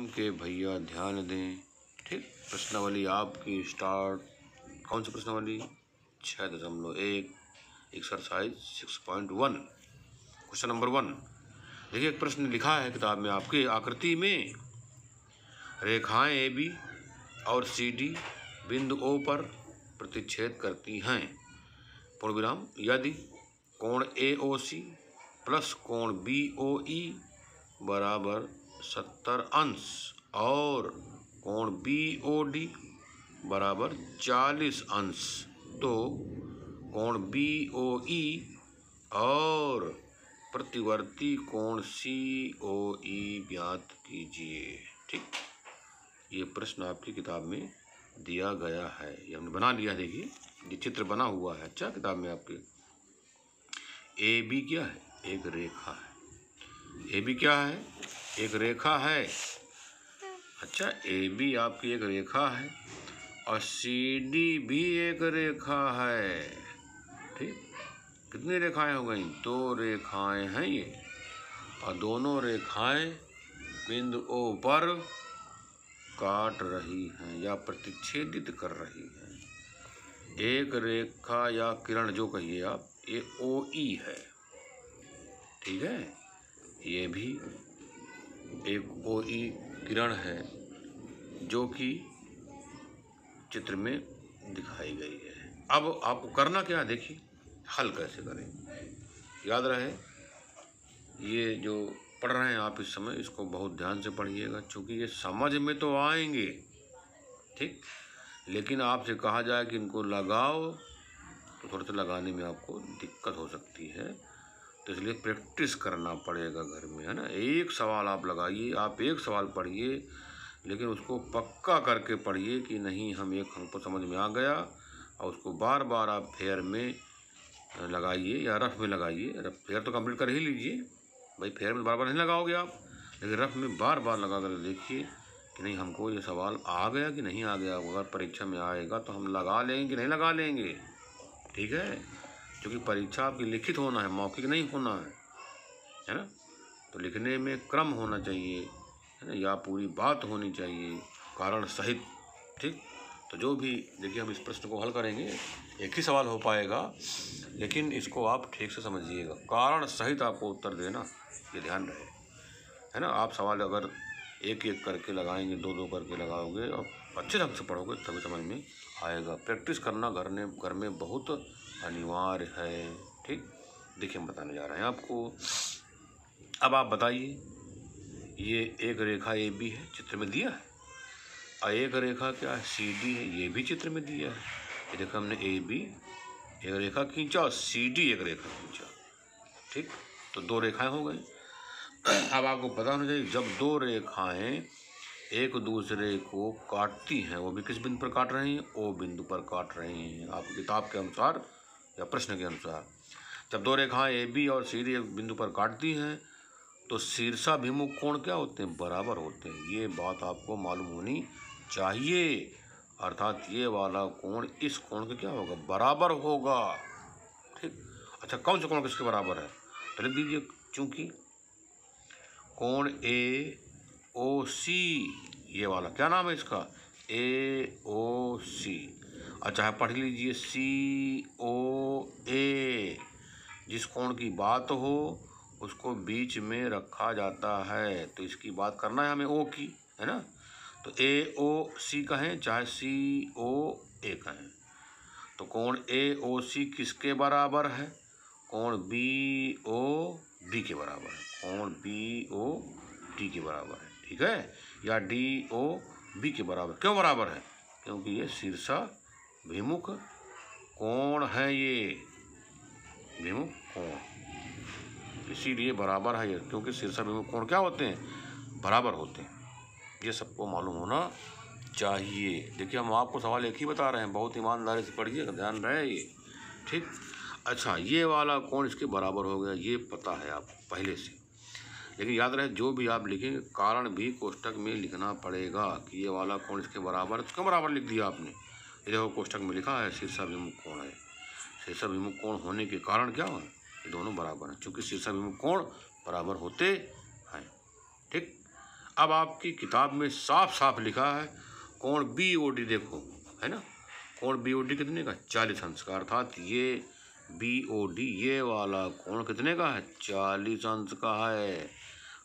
काम के भैया ध्यान दें। ठीक, प्रश्नावली आपकी स्टार्ट। कौन सी प्रश्नावली? 6.1 एक्सरसाइज 6.1 क्वेश्चन नंबर 1। देखिए, एक प्रश्न लिखा है किताब में आपके, आकृति में रेखाएं AB और CD बिंदु O पर प्रतिच्छेद करती हैं। पूर्ण विराम। यदि कोण AOC प्लस कोण BOE बराबर 70 अंश और कोण BOD बराबर 40 अंश, तो कोण BOE और प्रतिवर्ती कोण COE ज्ञात कीजिए। ठीक, ये प्रश्न आपकी किताब में दिया गया है, ये हमने बना लिया। देखिए, ये चित्र बना हुआ है। अच्छा, किताब में आपके AB क्या है? एक रेखा है। AB क्या है? एक रेखा है। अच्छा, AB आपकी एक रेखा है और CD भी एक रेखा है। ठीक, कितनी रेखाएं हो गई? 2 रेखाएं हैं ये, और दोनों रेखाएं बिंदु O पर काट रही हैं या प्रतिच्छेदित कर रही हैं। एक रेखा या किरण जो कहिए आप, ये OE है। ठीक है, ये भी एक OE किरण है जो कि चित्र में दिखाई गई है। अब आपको करना क्या है, देखिए हल कैसे करें। याद रहे, ये जो पढ़ रहे हैं आप इस समय, इसको बहुत ध्यान से पढ़िएगा, क्योंकि ये समझ में तो आएंगे। ठीक, लेकिन आपसे कहा जाए कि इनको लगाओ, तो थोड़ा सा लगाने में आपको दिक्कत हो सकती है। तो इसलिए प्रैक्टिस करना पड़ेगा घर में, है ना। एक सवाल आप लगाइए, आप एक सवाल पढ़िए, लेकिन उसको पक्का करके पढ़िए कि नहीं हमको समझ में आ गया, और उसको बार बार आप फेयर में लगाइए या रफ में लगाइए। फेयर तो कंप्लीट कर ही लीजिए भाई, फेयर में बार बार नहीं लगाओगे आप, लेकिन रफ में बार बार लगा कर देखिए कि नहीं हमको ये सवाल आ गया कि नहीं आ गया। अगर परीक्षा में आएगा तो हम लगा लेंगे कि नहीं लगा लेंगे। ठीक है, क्योंकि परीक्षा आपकी लिखित होना है, मौखिक नहीं होना है ना। तो लिखने में क्रम होना चाहिए, है ना, या पूरी बात होनी चाहिए कारण सहित। ठीक, तो जो भी देखिए, हम इस प्रश्न को हल करेंगे, एक ही सवाल हो पाएगा, लेकिन इसको आप ठीक से समझिएगा, कारण सहित आपको उत्तर देना, ये ध्यान रहे, है ना। आप सवाल अगर एक एक करके लगाएंगे, 2-2 करके लगाओगे और अच्छे ढंग से पढ़ोगे, तभी समझ में आएगा। प्रैक्टिस करना घर में बहुत अनिवार्य है। ठीक, देखिए हम बताने जा रहे हैं आपको। अब आप बताइए, ये एक रेखा AB है, चित्र में दिया है, और एक रेखा क्या है? CD है, ये भी चित्र में दिया है। ये देखो, हमने AB एक रेखा खींचा और CD एक रेखा खींचा। ठीक, तो 2 रेखाएं हो गई। अब आपको पता होना चाहिए, जब 2 रेखाएं एक दूसरे को काटती हैं, वो भी किस बिंदु पर काट रही हैं? O बिंदु पर काट रही हैं, आपकी किताब के अनुसार या प्रश्न के अनुसार। जब 2 रेखाएं AB और CD एक बिंदु पर काटती हैं, तो शीर्षाभिमुख कोण क्या होते हैं? बराबर होते हैं। ये बात आपको मालूम होनी चाहिए, अर्थात ये वाला कोण इस कोण के क्या होगा? बराबर होगा। ठीक, अच्छा, कौन सा कोण किसके बराबर है? तो लिख दीजिए, चूंकि कोण AOC, ये वाला क्या नाम है इसका? AOC। अच्छा है, पढ़ लीजिए COA। जिस कोण की बात हो उसको बीच में रखा जाता है, तो इसकी बात करना है हमें O की, है ना। तो AOC कहें चाहे COA कहें, तो कोण AOC किसके बराबर है? कोण BOD के बराबर है। कोण BOD के बराबर है। ठीक है, या DOB के बराबर। क्यों बराबर है? क्योंकि ये शीर्षाभिमुख कोण है, ये विमुख कोण, इसीलिए बराबर है ये, क्योंकि शीर्षाभिमुख कोण क्या होते हैं? बराबर होते हैं। ये सबको मालूम होना चाहिए। देखिए, हम आपको सवाल एक ही बता रहे हैं, बहुत ईमानदारी से पढ़िएगा, ध्यान रहे ये। ठीक, अच्छा, ये वाला कोण इसके बराबर हो गया, ये पता है आपको पहले से, लेकिन याद रहे जो भी आप लिखेंगे कारण भी कोष्टक में लिखना पड़ेगा कि ये वाला कोण इसके बराबर है। तो क्यों बराबर लिख दिया आपने? ये देखो, कोष्टक में लिखा है शीर्षाभिमुख कोण है। शीर्षाभिमुख कोण होने के कारण क्या है? ये दोनों बराबर हैं, क्योंकि शीर्षाभिमुख कोण बराबर होते हैं। ठीक, अब आपकी किताब में साफ साफ लिखा है कोण BOD, देखो है ना, कोण BOD कितने का 40 अंश का, अर्थात ये BOD ये वाला कोण कितने का है 40 अंश का है।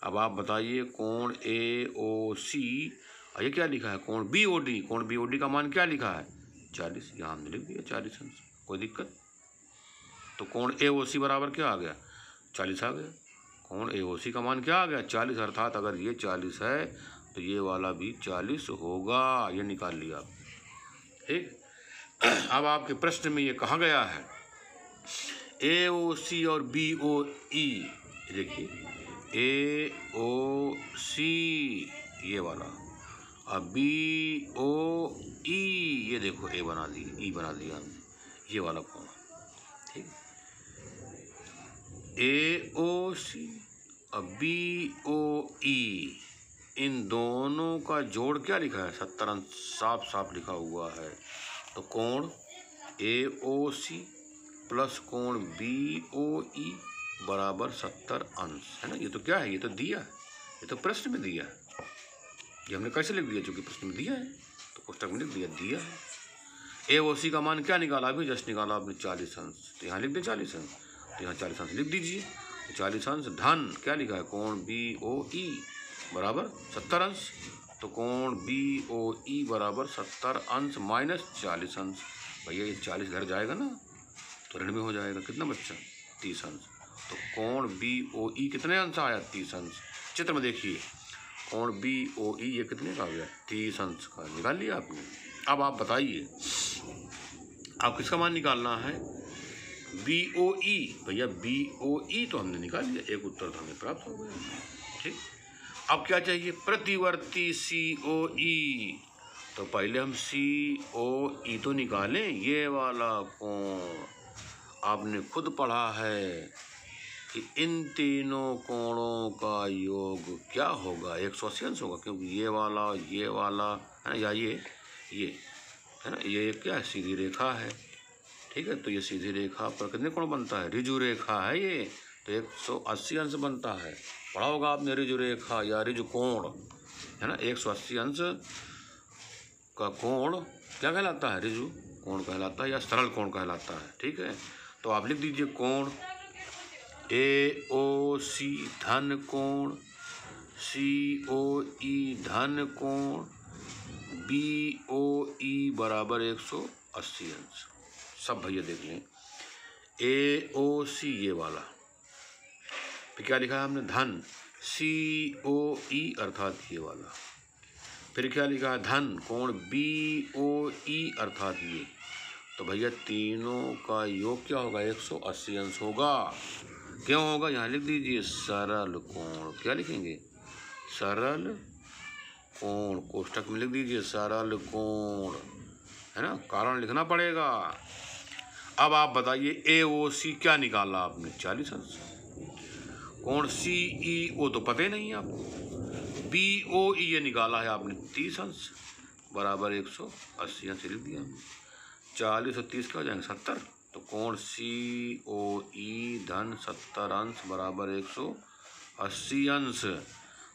अब आप बताइए कोण AOC, ये क्या लिखा है कोण BOD, कोण BOD का मान क्या लिखा है 40, यहाँ हमने लिख दिया 40 अंश, कोई दिक्कत। तो कोण AOC बराबर क्या आ गया 40 आ गया, कोण AOC का मान क्या आ गया 40, अर्थात अगर ये 40 है तो ये वाला भी 40 होगा, ये निकाल लिया आप, ठीक। अब आपके प्रश्न में ये कहा गया है AOC और BOE, देखिए AOC ये वाला, अब BOE ये देखो A बना दिया, E बना दिया हमने, ये वाला कोण, ठीक। AOC और BOE इन दोनों का जोड़ क्या लिखा है 70 अंश, साफ साफ लिखा हुआ है। तो कोण AOC प्लस कोण BOE बराबर 70 अंश, है ना। ये तो क्या है, ये तो दिया है, ये तो प्रश्न में दिया है, ये हमने कैसे लिख दिया, चूंकि प्रश्न में दिया है तो पुस्तक में लिख दिया है। AOC का मान क्या निकाला, अभी जस्ट निकाला आपने 40 अंश, तो यहाँ लिख दे 40 अंश, तो यहाँ 40 अंश लिख दीजिए। 40 अंश धन क्या लिखा है कोण BOE बराबर 70 अंश, तो कोण BOE बराबर 70 अंश माइनस 40 अंश, भैया ये 40 घर जाएगा ना तो ऋण में हो जाएगा, कितना बच्चा 30 अंश। तो कोण BOE कितने अंश आया 30 अंश, चित्र में देखिए कोण BOE ये कितने का आ गया 30 अंश का, निकाल लिया आपने। अब आप बताइए आप किसका मान निकालना है BOE, भैया BOE तो हमने निकाल लिया, एक उत्तर तो हमें प्राप्त हो गया, ठीक। अब क्या चाहिए प्रतिवर्ती COE, तो पहले हम COE तो निकालें, ये वाला कोण आपने खुद पढ़ा है कि इन तीनों कोणों का योग क्या होगा 180 अंश होगा, क्योंकि ये वाला है ना, या ये है ना, ये क्या सीधी रेखा है, ठीक है। तो ये सीधी रेखा पर कितने कोण बनता है, ऋजु रेखा है ये, तो 180 अंश बनता है, पढ़ा होगा आपने ऋजु रेखा या ऋजु कोण, है ना। 180 अंश का कोण क्या कहलाता है, ऋजु कोण कहलाता है या सरल कोण कहलाता है, ठीक है। तो आप लिख दीजिए कोण AOC धन कोण COE धन कोण BOE बराबर 180 अंश, सब भैया देख लें। AOC ये वाला, फिर क्या लिखा है हमने धन COE अर्थात ये वाला, फिर क्या लिखा है धन कोण BOE अर्थात ये, तो भैया तीनों का योग क्या होगा 180 अंश होगा, क्यों होगा यहाँ लिख दीजिए सरल कोण, क्या लिखेंगे सरल कोण, कोष्ठक में लिख दीजिए सरल कोण, है ना, कारण लिखना पड़ेगा। अब आप बताइए AOC क्या निकाला आपने 40 अंश, कोण CEO तो पता ही नहीं है आपको, BOE ये निकाला है आपने 30 अंश बराबर 180 अंश लिख दिया, 40 और 30 क्या हो जाएंगे 70, तो कोण COE धन 70 अंश बराबर 180 अंश,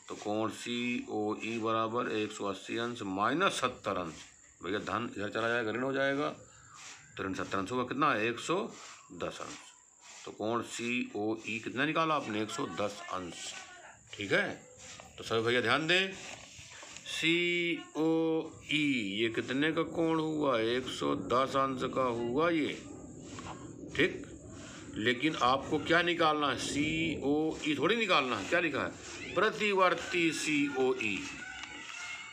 तो कोण COE बराबर 180 अंश माइनस 70 अंश, भैया धन इधर चला जाएगा ऋण हो जाएगा, तो ऋण 70 अंश होगा कितना 110 अंश, तो कोण COE कितना निकाला आपने 110 अंश, ठीक है। तो सभी भैया ध्यान दें COE ये कितने का कोण हुआ 110 अंश का हुआ ये, ठीक। लेकिन आपको क्या निकालना है COE थोड़ी निकालना है, क्या लिखा है प्रतिवर्ती COE,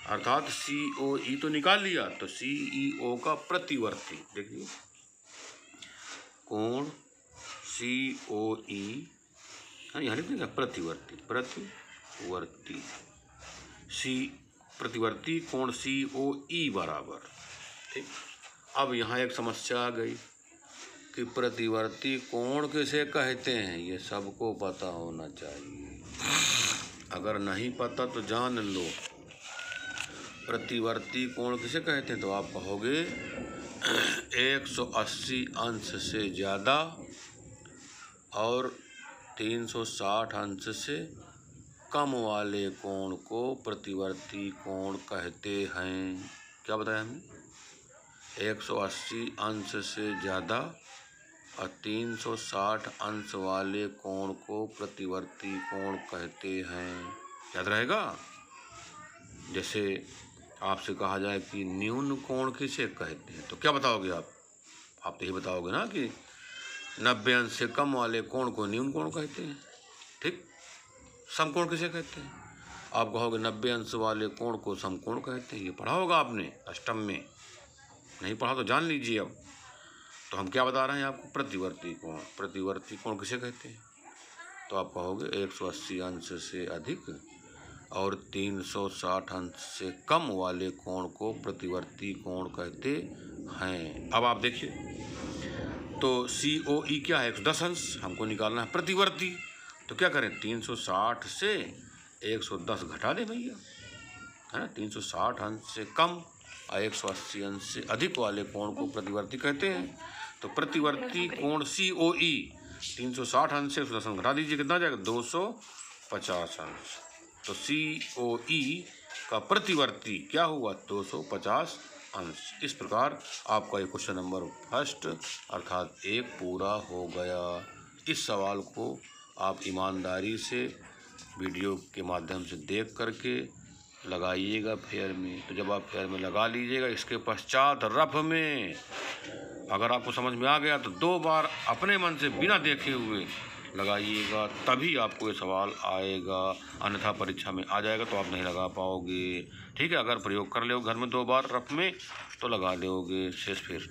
अर्थात COE तो निकाल लिया, तो CEO का प्रतिवर्ती देखिए कोण COE, हाँ यहाँ लिख देगा प्रतिवर्ती प्रतिवर्ती कोण COE बराबर, ठीक। अब यहाँ एक समस्या आ गई कि प्रतिवर्ती कोण किसे कहते हैं, ये सबको पता होना चाहिए, अगर नहीं पता तो जान लो। प्रतिवर्ती कोण किसे कहते हैं, तो आप कहोगे 180 अंश से ज़्यादा और 360 अंश से कम वाले कोण को प्रतिवर्ती कोण कहते हैं। क्या बताया हमने? 180 अंश से ज़्यादा और 360 अंश वाले कोण को प्रतिवर्ती कोण कहते हैं। याद रहेगा? जैसे आपसे कहा जाए कि न्यून कोण किसे कहते हैं, तो क्या बताओगे आप? आप तो ये बताओगे ना कि 90 अंश से कम वाले कोण को न्यून कोण कहते हैं। ठीक। समकोण किसे कहते हैं? आप कहोगे 90 अंश वाले कोण को समकोण कहते हैं। ये पढ़ा होगा आपने अष्टम में, नहीं पढ़ा तो जान लीजिए अब। तो हम क्या बता रहे हैं आपको? प्रतिवर्ती कोण। प्रतिवर्ती कोण किसे कहते हैं? तो आप कहोगे 180 अंश से अधिक और 360 अंश से कम वाले कोण को प्रतिवर्ती कोण कहते हैं। अब आप देखिए, तो COE क्या है? 110 अंश हमको निकालना है प्रतिवर्ती। तो क्या करें? 360 से 110 घटा दें भैया, है ना। 360 अंश से कम और 180 अंश से अधिक वाले कोण को प्रतिवर्ती कहते हैं। तो प्रतिवर्ती कोण COE 360 अंश से 110 अंश घटा दीजिए, कितना जाएगा? 250 अंश। तो COE का प्रतिवर्ती क्या हुआ? 250 अंश। इस प्रकार आपका ये क्वेश्चन नंबर फर्स्ट अर्थात 1 पूरा हो गया। इस सवाल को आप ईमानदारी से वीडियो के माध्यम से देख करके लगाइएगा फेयर में। तो जब आप फेयर में लगा लीजिएगा, इसके पश्चात रफ में अगर आपको समझ में आ गया तो 2 बार अपने मन से बिना देखे हुए लगाइएगा, तभी आपको ये सवाल आएगा। अन्यथा परीक्षा में आ जाएगा तो आप नहीं लगा पाओगे। ठीक है। अगर प्रयोग कर लोगे घर में 2 बार रफ में तो लगा लोगे शेष फिर।